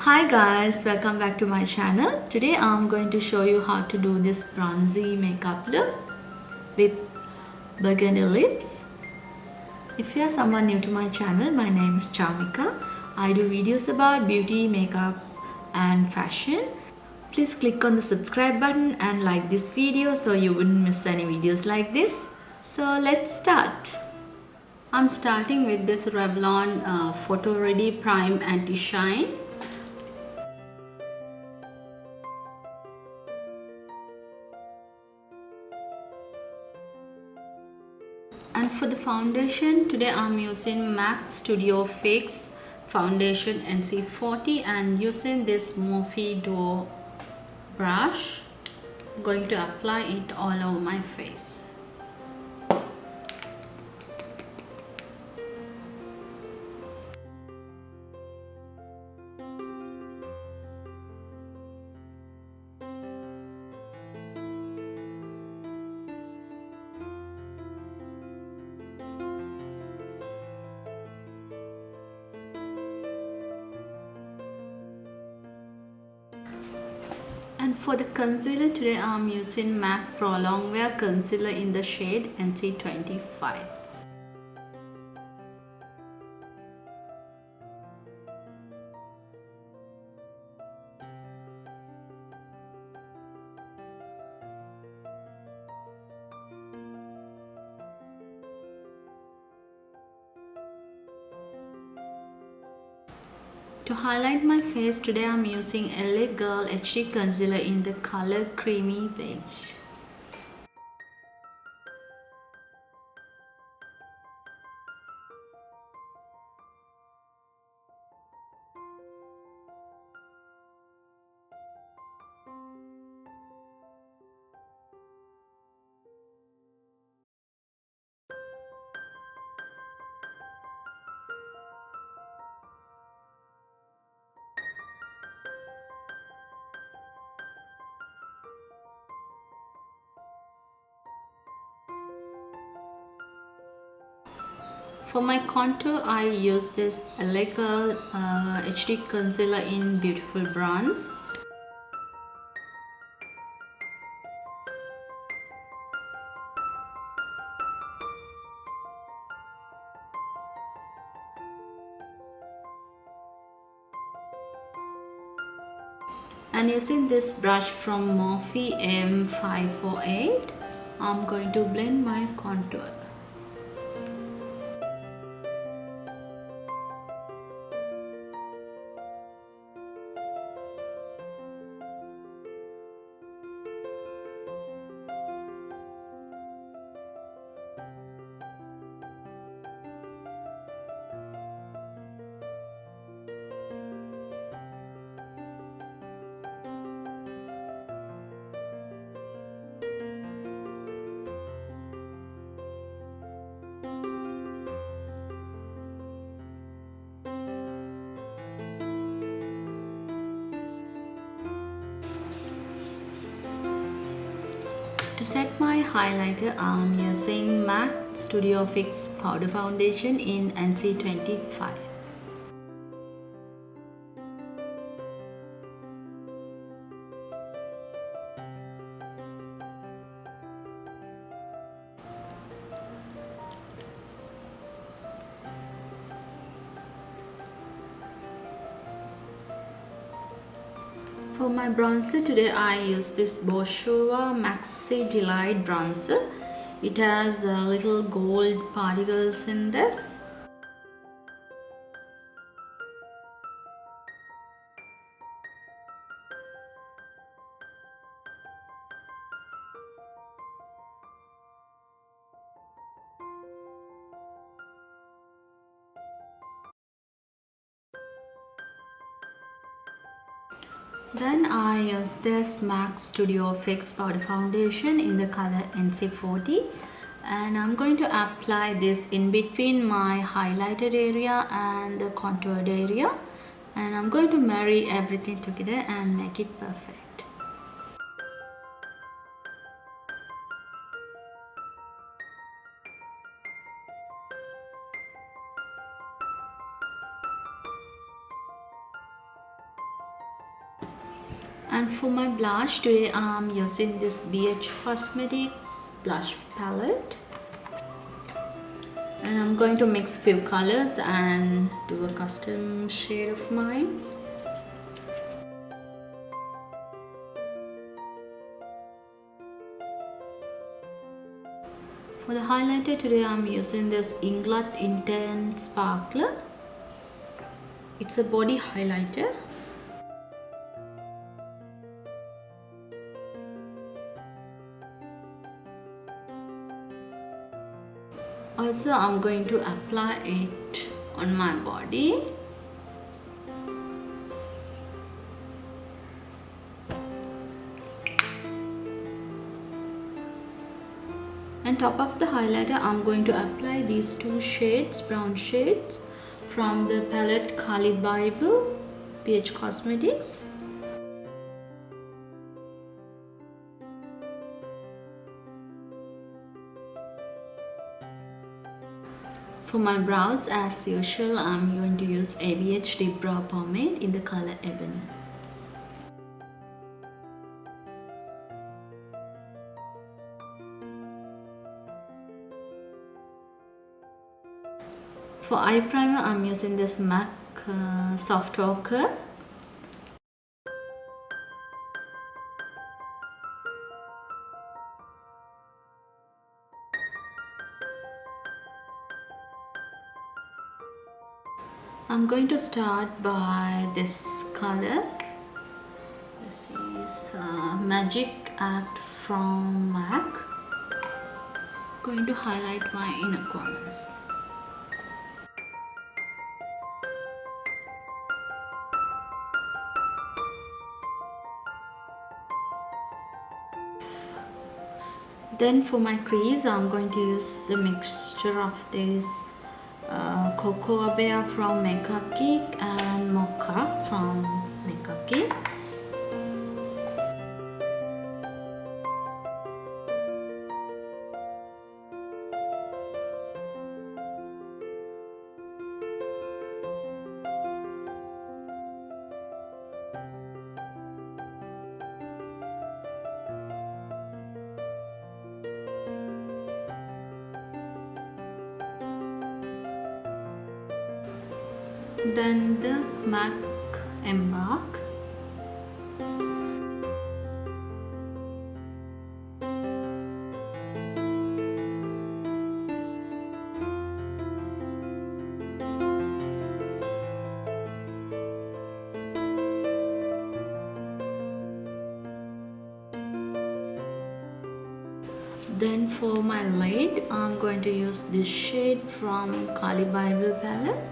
Hi guys, welcome back to my channel. Today I'm going to show you how to do this bronzy makeup look with burgundy lips. If you are someone new to my channel, my name is Chamika. I do videos about beauty, makeup and fashion. Please click on the subscribe button and like this video so you wouldn't miss any videos like this. So let's start. I'm starting with this Revlon Photo Ready Prime Anti-Shine. And for the foundation, today I'm using MAC Studio Fix Foundation NC40 and using this Morphe Duo brush. I'm going to apply it all over my face. And for the concealer, today I'm using MAC Prolongwear concealer in the shade NC25. To highlight my face, today I'm using LA Girl HD Concealer in the color Creamy Beige. For my contour, I use this LA Girl HD Concealer in Beautiful Bronze. And using this brush from Morphe M548, I'm going to blend my contour. To set my highlighter, I'm using MAC Studio Fix Powder Foundation in NC25. For my bronzer today, I use this Bourjois MAXI Delight bronzer. It has little gold particles in this. Then I use this MAC Studio Fix Powder Foundation in the color NC40 and I'm going to apply this in between my highlighted area and the contoured area, and I'm going to marry everything together and make it perfect. And for my blush, today I'm using this BH Cosmetics blush palette. And I'm going to mix few colors and do a custom shade of mine. For the highlighter, today I'm using this Inglot Intense Sparkler. It's a body highlighter. Also, I'm going to apply it on my body. On top of the highlighter, I'm going to apply these two shades, brown shades from the palette Carli BYBEL BH Cosmetics. For my brows, as usual, I'm going to use ABH Deep Brow Pomade in the color Ebony. For eye primer, I'm using this MAC Soft Ochre. I'm going to start by this color. This is Magic Act from MAC. Going to highlight my inner corners. Then for my crease, I'm going to use the mixture of this Cocoa Bear from Makeup Geek and Mocha from Makeup Geek. Then the MAC Embark. Then for my lid, I'm going to use this shade from Carli BYBEL palette.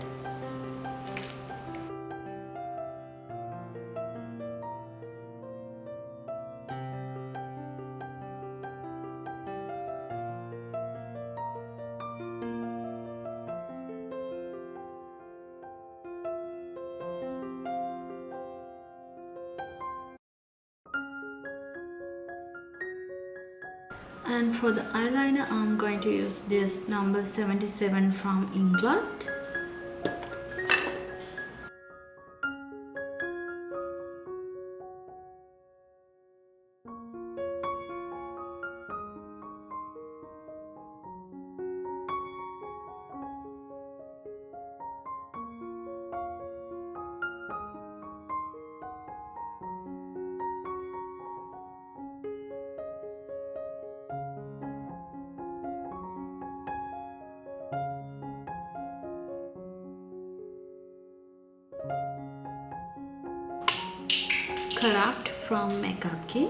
And for the eyeliner, I'm going to use this number 77 from Inglot. Corrupt from Makeup Geek.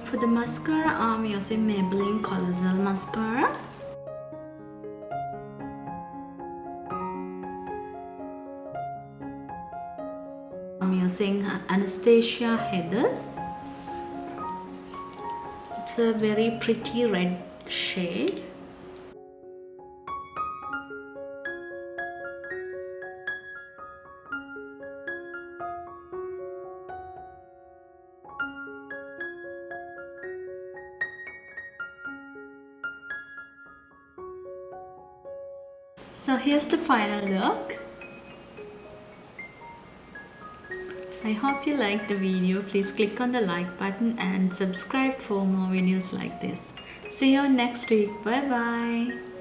For the mascara, I'm using Maybelline Colossal mascara. I'm using Anastasia Heathers. It's a very pretty red shade. So here's the final look. I hope you liked the video. Please click on the like button and subscribe for more videos like this. See you next week. Bye bye.